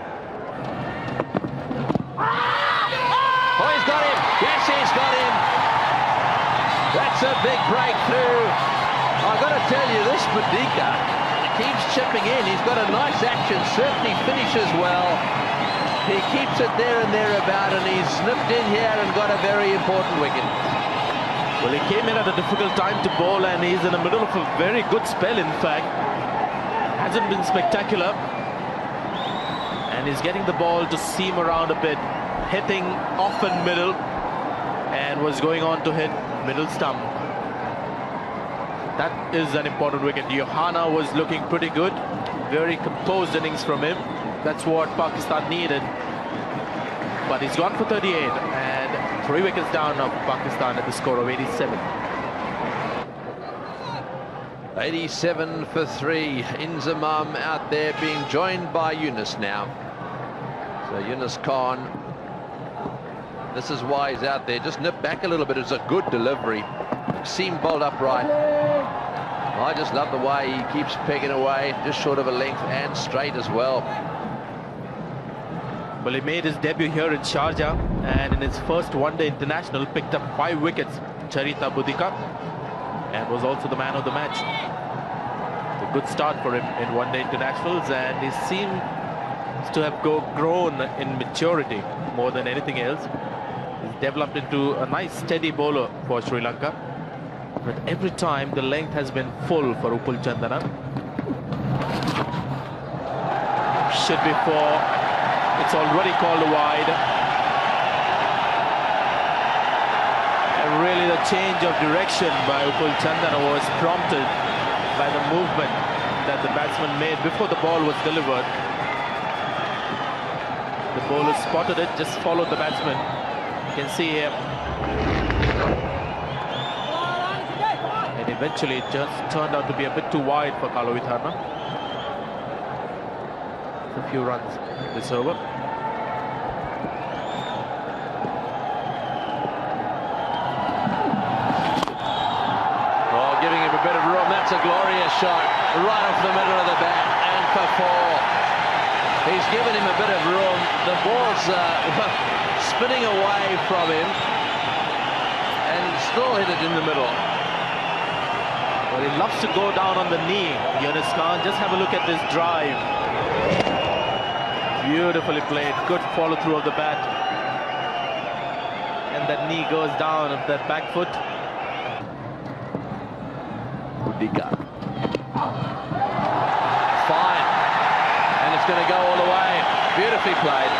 Oh, he's got him. Yes, he's got him. That's a big breakthrough. I've got to tell you, this Padika keeps chipping in. He's got a nice action, certainly finishes well. He keeps it there and thereabout, and he's snipped in here and got a very important wicket. Well, he came in at a difficult time to bowl, and he's in the middle of a very good spell, in fact. Hasn't been spectacular. And he's getting the ball to seam around a bit, hitting off in middle, and was going on to hit middle stump. That is an important wicket. Johanna was looking pretty good. Very composed innings from him. That's what Pakistan needed. But he's gone for 38, and 3 wickets down of Pakistan at the score of 87. 87 for 3. Inzamam out there being joined by Yunus now. So Yunus Khan, this is why he's out there. Just nip back a little bit. It's a good delivery. Seam bowled upright. I just love the way he keeps pegging away, just short of a length and straight as well. Well, he made his debut here in Sharjah, and in his first one-day international picked up 5 wickets, Charita Budika, and was also the man of the match. It's a good start for him in one-day internationals, and he seemed to have grown in maturity more than anything else. He's developed into a nice steady bowler for Sri Lanka. But every time the length has been full for Upul Chandana. Should be 4. It's already called wide. And really the change of direction by Upul Chandana was prompted by the movement that the batsman made before the ball was delivered. The bowler spotted it, just followed the batsman. You can see here. And eventually it just turned out to be a bit too wide for Kalavitharna. A few runs this over. Oh, giving him a bit of room. That's a glorious shot. Right off the middle of the bat. And for 4. He's given him a bit of room. The ball's spinning away from him. And still hit it in the middle. Well, he loves to go down on the knee, Yunus Khan. Just have a look at this drive. Beautifully played. Good follow through of the bat. And that knee goes down of that back foot. Budika. Fine. And it's going to go all the way. Beautifully played.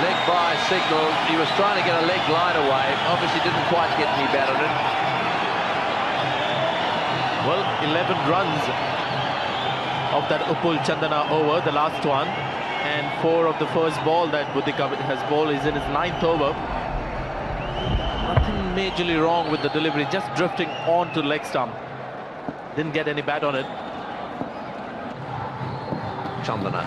Leg by signal. He was trying to get a leg line away. Obviously didn't quite get any bat on it. Well, 11 runs of that Upul Chandana over, the last one. And 4 of the first ball that Budika has bowled is in his 9th over. Nothing majorly wrong with the delivery, just drifting onto leg stump. Didn't get any bat on it. Chandana.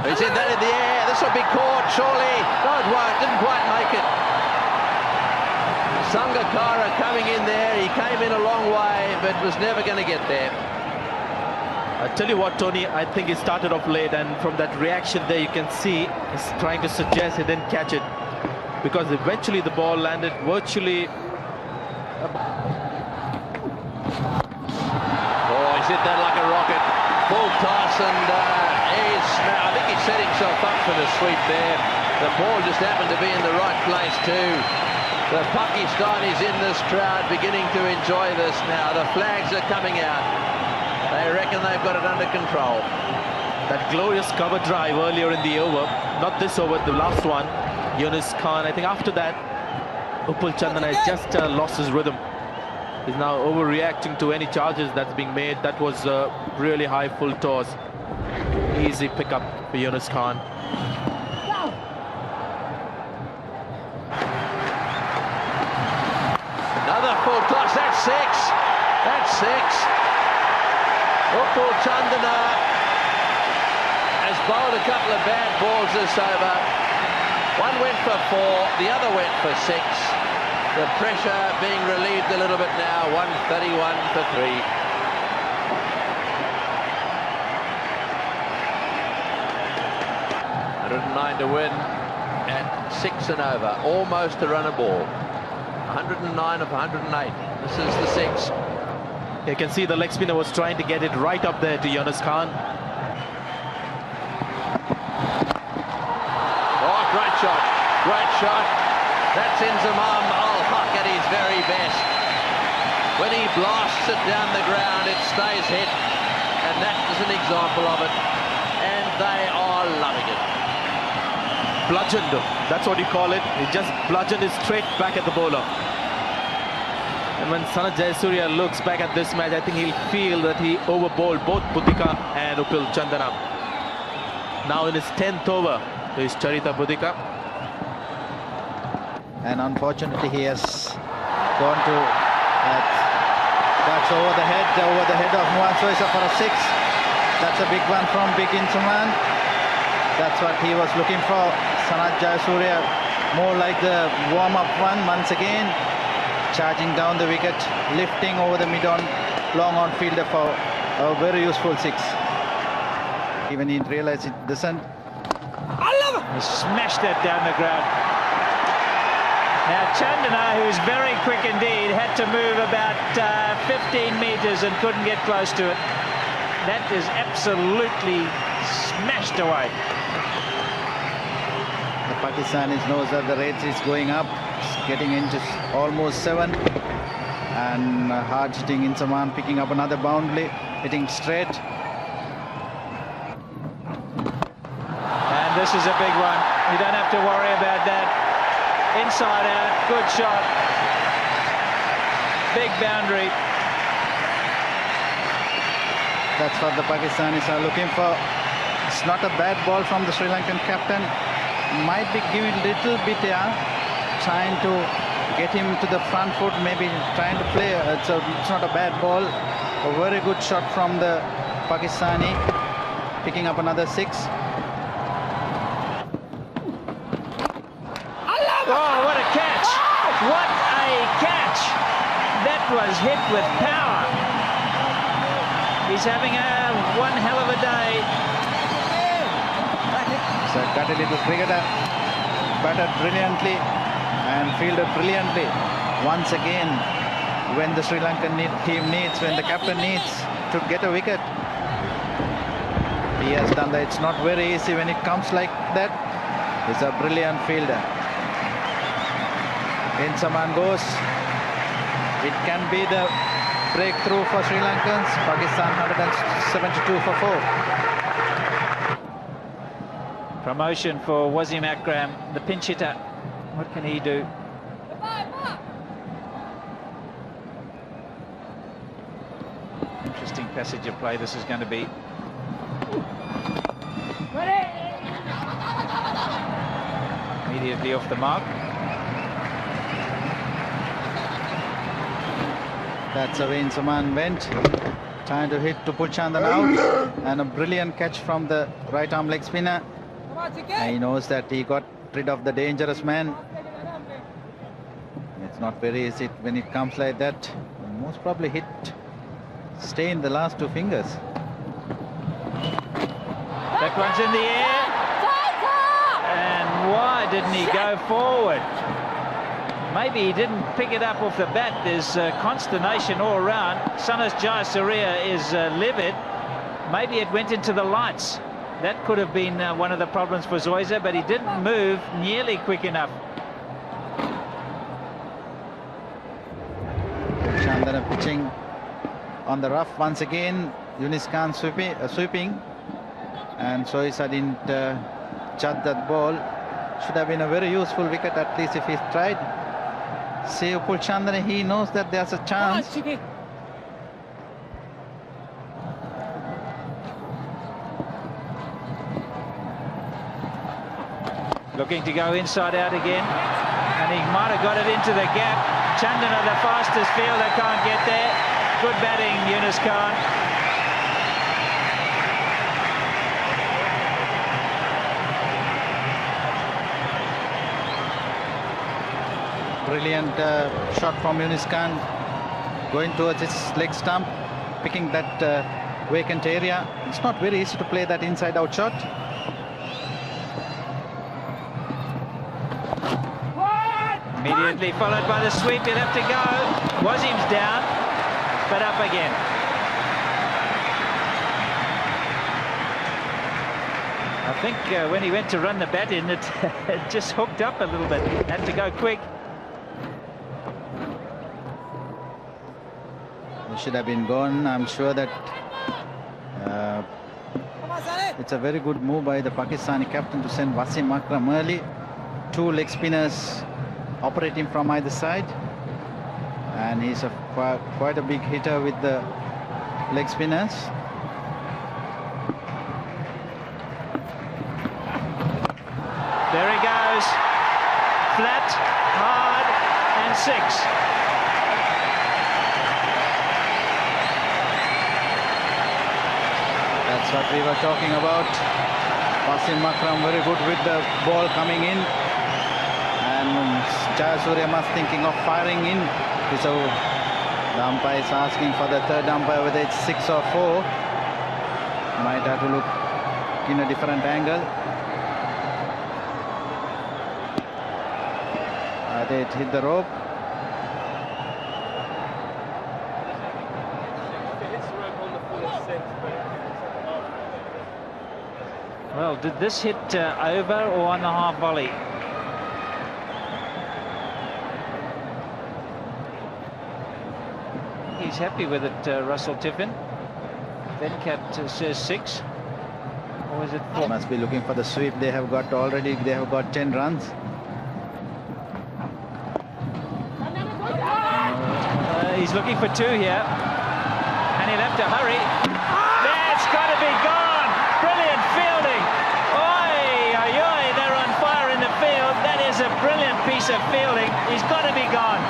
He's in that in the air. This will be caught, surely. No, it won't. Didn't quite make it. Sangakkara coming in there. He came in a long way, but was never going to get there. I tell you what, Tony, I think he started off late, and from that reaction there, you can see he's trying to suggest he didn't catch it, because eventually the ball landed virtually. Oh, he's hit that like a rocket. Full toss, and I think he set himself up for the sweep there. The ball just happened to be in the right place too. The Pakistanis in this crowd beginning to enjoy this now. The flags are coming out. They reckon they've got it under control. That glorious cover drive earlier in the over, not this over, the last one. Yunus Khan, I think after that, Upul Chandana has just lost his rhythm. He's now overreacting to any charges that's being made. That was a really high full toss. Easy pickup for Yunus Khan. Another full toss, that's 6. That's 6. Upul Chandana has bowled a couple of bad balls this over. One went for 4, the other went for 6. The pressure being relieved a little bit now. 131 for 3. $109 to win at 6 and over. Almost a run a ball. 109 of 108. This is the 6. You can see the leg spinner was trying to get it right up there to Yunus Khan. Oh, great shot. Great shot. That's Inzamam ul-Haq at his very best. When he blasts it down the ground, it stays hit. And that is an example of it. And they are loving it. Bludgeoned, that's what you call it. He just bludgeoned it straight back at the bowler. And when Sanath Jayasuriya looks back at this match, I think he'll feel that he overbowled both Budika and Upul Chandana. Now in his 10th over, is Charita Budika. And unfortunately, he has gone to that's over the head of Nuwan Soisa for a 6. That's a big one from Big Insaman. That's what he was looking for. Sanath Jayasuriya, more like the warm-up one once again. Charging down the wicket, lifting over the mid-on, long on fielder for a very useful 6. Even he realized it doesn't. He smashed that down the ground. Now Chandana, who's very quick indeed, had to move about 15 metres and couldn't get close to it. That is absolutely smashed away. The Pakistanis knows that the rate is going up. It's getting into almost 7. And hard hitting Insaman, picking up another boundary, hitting straight. And this is a big one. You don't have to worry about that. Inside out, good shot. Big boundary. That's what the Pakistanis are looking for. It's not a bad ball from the Sri Lankan captain. Might be giving a little bit, trying to get him to the front foot, maybe trying to play. So it's not a bad ball. A very good shot from the Pakistani, picking up another 6. Oh, what a catch! What a catch! That was hit with power. He's having one hell of a day. So got a little cricketer, batted brilliantly and fielded brilliantly. Once again, when the Sri Lankan team needs, when the captain needs to get a wicket, he has done that. It's not very easy when it comes like that. He's a brilliant fielder. Insaman goes. It can be the breakthrough for Sri Lankans. Pakistan 172 for 4. Promotion for Wasim Akram, the pinch hitter. What can he do? Interesting passage of play this is going to be. Immediately off the mark. That's the way Insaman went, trying to hit Tupul Chandan out, and a brilliant catch from the right arm leg spinner. And he knows that he got rid of the dangerous man. It's not very easy when it comes like that. Most probably stay in the last 2 fingers. That one's in the air. And why didn't he go forward? Maybe he didn't pick it up off the bat. There's consternation all around. Sanas Jayasuriya is livid. Maybe it went into the lights. That could have been one of the problems for Zoysa, but he didn't move nearly quick enough. Chandana pitching on the rough once again. Yunis Khan sweeping. And Zoysa didn't judge that ball. Should have been a very useful wicket, at least if he tried. See, Upul Chandana, he knows that there's a chance. Looking to go inside out again. And he might have got it into the gap. Chandana, the fastest fielder, can't get there. Good batting, Yunis Khan. Brilliant shot from Yunis Khan, going towards his leg stump, picking that vacant area. It's not very easy to play that inside out shot. Immediately followed by the sweep. He'll have to go. Wasim's down, but up again. I think when he went to run the bat in, it just hooked up a little bit. Had to go quick. He should have been gone. I'm sure that it's a very good move by the Pakistani captain to send Wasim Akram early. 2 leg spinners operating from either side, and he's quite a big hitter with the leg spinners. There he goes, flat, hard, and 6. That's what we were talking about. Wasim Akram very good with the ball coming in. And Jayasuriya must thinking of firing in. So the umpire is asking for the third umpire whether it's 6 or 4. Might have to look in a different angle. They hit the rope. Hits the rope on the full extent, but Well, did this hit over or on the half volley? He's happy with it, Russell Tiffin. Venkat says 6. Or is it 4? Must be looking for the sweep. They have got 10 runs. He's looking for 2 here. And he'll have to hurry. That's got to be gone. Brilliant fielding. Oi, oi, oi, they're on fire in the field. That is a brilliant piece of fielding. He's got to be gone.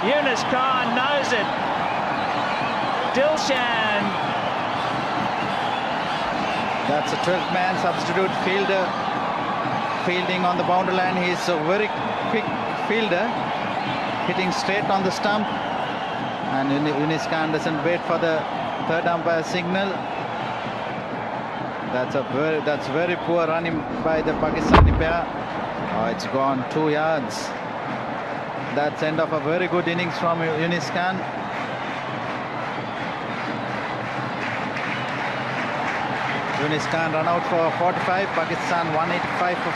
Yunus Khan knows it. Dilshan. That's a 12-man substitute fielder fielding on the boundary line. He's a very quick fielder, hitting straight on the stump. And Yunus Khan doesn't wait for the third umpire signal. That's very poor running by the Pakistani pair. Oh, it's gone 2 yards. That's end of a very good innings from Yunus Khan. Yunus Khan run out for 45, Pakistan 185 for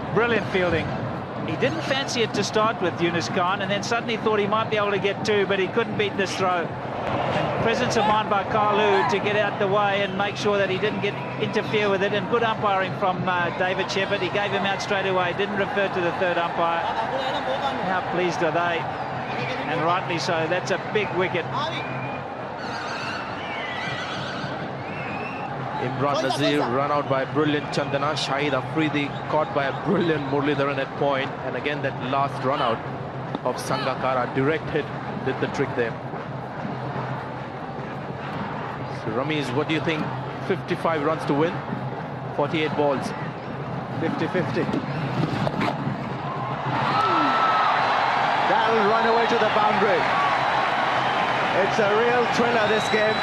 5. Brilliant fielding. He didn't fancy it to start with, Yunus Khan, and then suddenly thought he might be able to get 2, but he couldn't beat this throw. And presence of mind by Kalu to get out the way and make sure that he didn't interfere with it, and good umpiring from David Shepherd. He gave him out straight away, didn't refer to the third umpire. How pleased are they? And rightly so. That's a big wicket. Imran Nazir run out by a brilliant Chandana. Shahid Afridi caught by a brilliant Muralidharan at point. And again, that last run out of Sangakkara, direct hit, did the trick there. So Ramiz, what do you think? 55 runs to win, 48 balls. 50-50. That'll run away to the boundary. It's a real thriller, this game.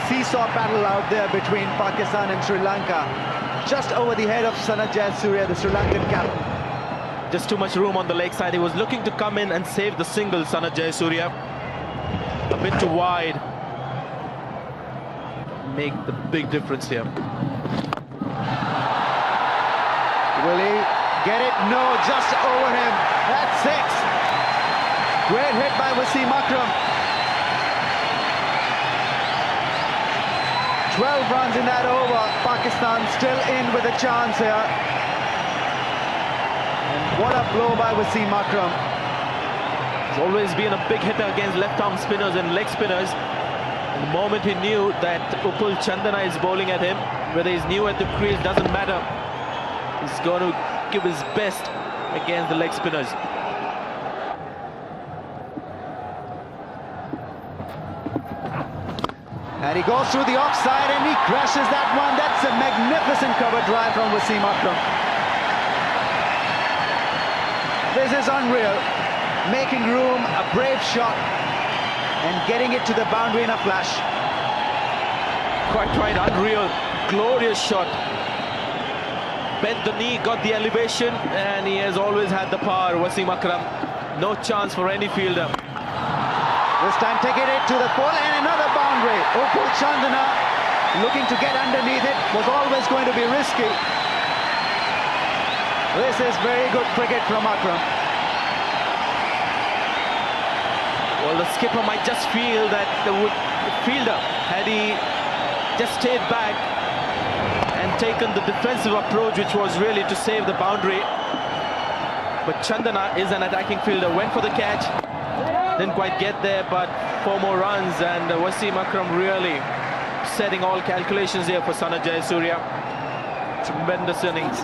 Seesaw battle out there between Pakistan and Sri Lanka. Just over the head of Sanat Jayasuriya, the Sri Lankan captain. Just too much room on the leg side. He was looking to come in and save the single, Sanat Jayasuriya. A bit too wide. Make the big difference here. Will he get it? No, just over him. That's 6. Great hit by Wasim Akram. 12 runs in that over. Pakistan still in with a chance here. And what a blow by Wasim Akram. He's always been a big hitter against left-arm spinners and leg spinners. And the moment he knew that Upul Chandana is bowling at him, whether he's new at the crease, doesn't matter. He's going to give his best against the leg spinners. And he goes through the offside and he crashes that one. That's a magnificent cover drive from Wasim Akram. This is unreal. Making room, a brave shot, and getting it to the boundary in a flash. Quite right, unreal, glorious shot. Bent the knee, got the elevation, and he has always had the power, Wasim Akram. No chance for any fielder. This time taking it to the pole and another boundary. Upul Chandana looking to get underneath it, was always going to be risky. This is very good cricket from Akram. Well, the skipper might just feel that the fielder, had he just stayed back and taken the defensive approach, which was really to save the boundary. But Chandana is an attacking fielder, went for the catch, didn't quite get there, but 4 more runs, and Wasim Akram really setting all calculations here for Sanat Jayasuriya. Tremendous innings,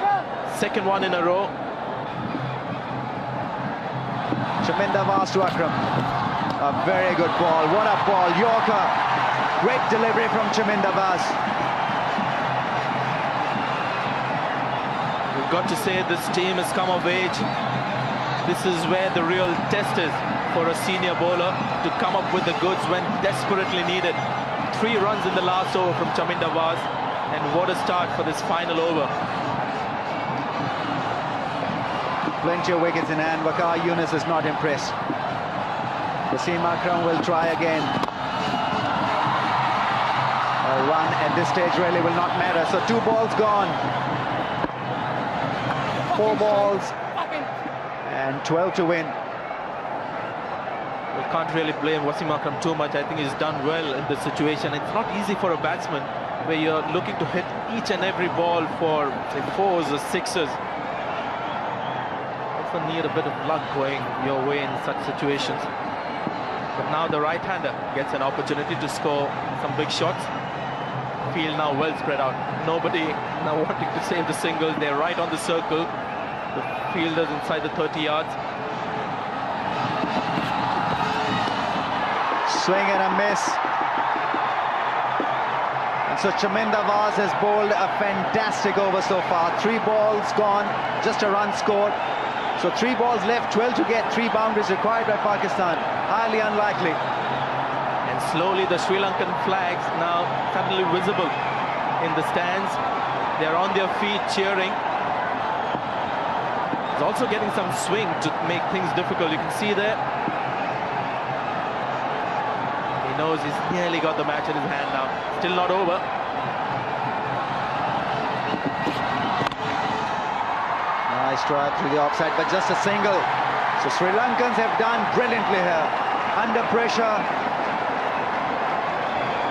second one in a row. Chaminda Vas to Akram. A very good ball. What a ball. Yorker. Great delivery from Chaminda Vas. We've got to say this team has come of age. This is where the real test is for a senior bowler, to come up with the goods when desperately needed. 3 runs in the last over from Chaminda Vas, and what a start for this final over. Plenty of wickets in hand. Waqar Younis is not impressed. Wasim Akram will try again. run at this stage really will not matter. So 2 balls gone. 4 balls and 12 to win. We can't really blame Wasim Akram too much. I think he's done well in this situation. It's not easy for a batsman where you're looking to hit each and every ball for, say, 4s or 6s. Also need a bit of luck going your way in such situations. But now the right-hander gets an opportunity to score some big shots. Field now well spread out. Nobody now wanting to save the single. They're right on the circle. The fielders inside the 30 yards. Swing and a miss. And so Chaminda Vaz has bowled a fantastic over so far. 3 balls gone, just a run scored. So 3 balls left, 12 to get, 3 boundaries required by Pakistan. Highly unlikely. And slowly the Sri Lankan flags now suddenly visible in the stands. They're on their feet cheering. He's also getting some swing to make things difficult. You can see there. He knows he's nearly got the match in his hand now. Still not over. Nice drive through the offside, but just a single. So Sri Lankans have done brilliantly here. Under pressure,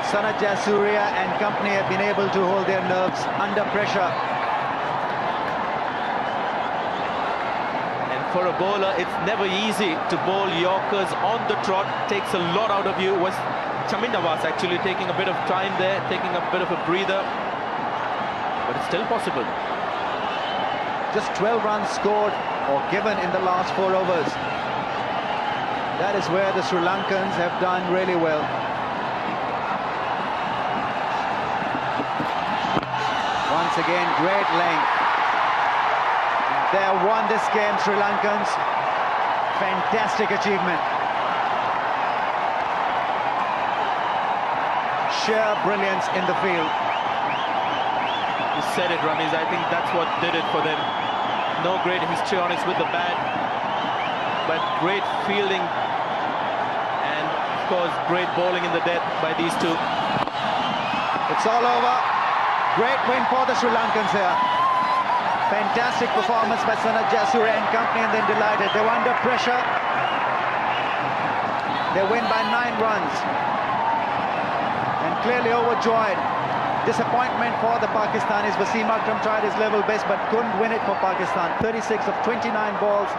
Sanat Jayasuriya and company have been able to hold their nerves under pressure. And for a bowler, it's never easy to bowl Yorkers on the trot. Takes a lot out of you. Was Chaminda Vaz actually taking a bit of time there, taking a bit of a breather. But it's still possible. Just 12 runs scored or given in the last 4 overs. That is where the Sri Lankans have done really well. Once again, great length. They have won this game, Sri Lankans. Fantastic achievement. Sheer brilliance in the field. You said it, Ramiz. I think that's what did it for them. No great histrionics with the bat, but great fielding and, of course, great bowling in the death by these two. It's all over. Great win for the Sri Lankans here. Fantastic performance by Sanat Jayasuriya and company, and then delighted. They were under pressure. They win by 9 runs. And clearly overjoyed. Disappointment for the Pakistanis. Wasim Akram tried his level best but couldn't win it for Pakistan. 36 of 29 balls.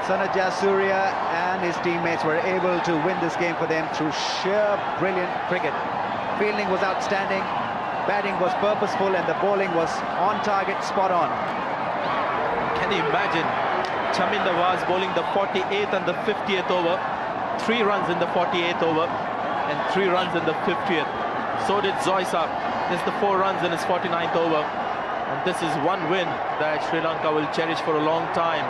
Sanat Jayasuriya and his teammates were able to win this game for them through sheer brilliant cricket. Fielding was outstanding, batting was purposeful, and the bowling was on target, spot on. Can you imagine Chaminda Vaz bowling the 48th and the 50th over, 3 runs in the 48th over and 3 runs in the 50th. So did Zoysa, just the 4 runs in his 49th over. And this is one win that Sri Lanka will cherish for a long time.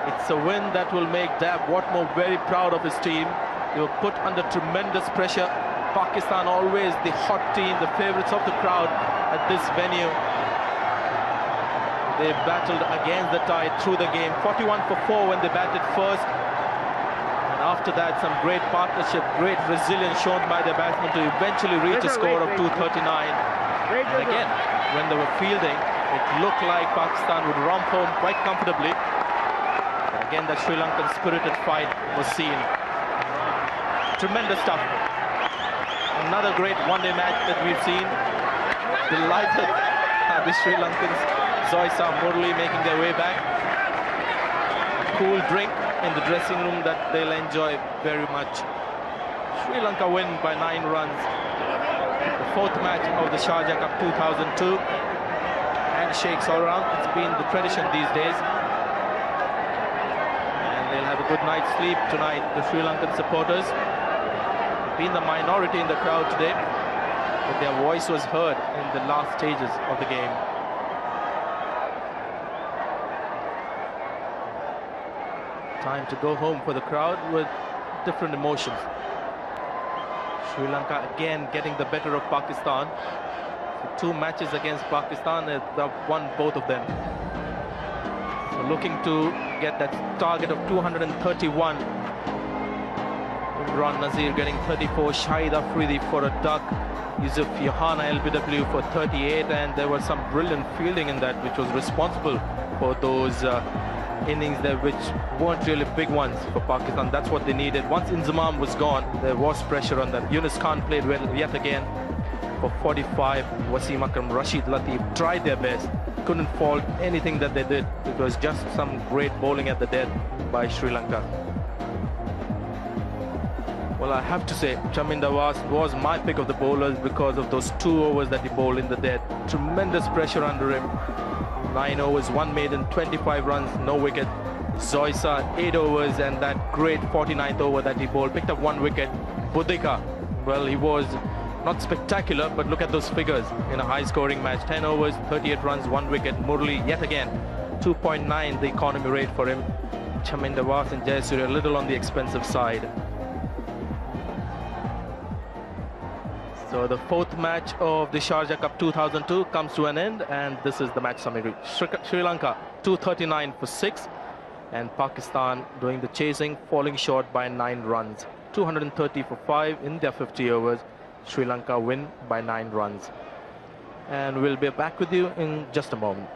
It's a win that will make Dab Watmore very proud of his team. They were put under tremendous pressure. Pakistan always the hot team, the favourites of the crowd at this venue. They battled against the tide through the game. 41 for 4 when they batted first. And after that, some great partnership, great resilience shown by their batsmen to eventually reach a score of 239. And again, when they were fielding, it looked like Pakistan would romp home quite comfortably. But again, that Sri Lankan spirited fight was seen. Tremendous stuff. Another great one-day match that we've seen. Delighted the Sri Lankans. Zoysa, Murli making their way back. Cool drink in the dressing room that they'll enjoy very much. Sri Lanka win by 9 runs. The 4th match of the Sharjah Cup 2002. Handshakes all around. It's been the tradition these days. And they'll have a good night's sleep tonight, the Sri Lankan supporters. Been the minority in the crowd today, but their voice was heard in the last stages of the game. Time to go home for the crowd with different emotions. Sri Lanka again getting the better of Pakistan. So 2 matches against Pakistan, they've won both of them. So looking to get that target of 231. Ron Nazir getting 34, Shahid Afridi for a duck, Yusuf Yohana LBW for 38, and there was some brilliant fielding in that which was responsible for those innings there which weren't really big ones for Pakistan. That's what they needed. Once Inzamam was gone, there was pressure on them. Yunus Khan played well yet again for 45. Wasim Akram, Rashid Latif tried their best, couldn't fault anything that they did. It was just some great bowling at the death by Sri Lanka. Well, I have to say, Chaminda was my pick of the bowlers because of those 2 overs that he bowled in the death. Tremendous pressure under him. 9 overs, 1 maiden, 25 runs, no wicket. Zoisa, 8 overs, and that great 49th over that he bowled, picked up 1 wicket. Budika, well, he was not spectacular, but look at those figures in a high-scoring match. 10 overs, 38 runs, 1 wicket. Murli, yet again, 2.9 the economy rate for him. Chaminda Was and Jayasuriya a little on the expensive side. So the 4th match of the Sharjah Cup 2002 comes to an end, and this is the match summary. Sri Lanka 239 for 6, and Pakistan doing the chasing, falling short by 9 runs. 230 for 5 in their 50 overs. Sri Lanka win by 9 runs. And we'll be back with you in just a moment.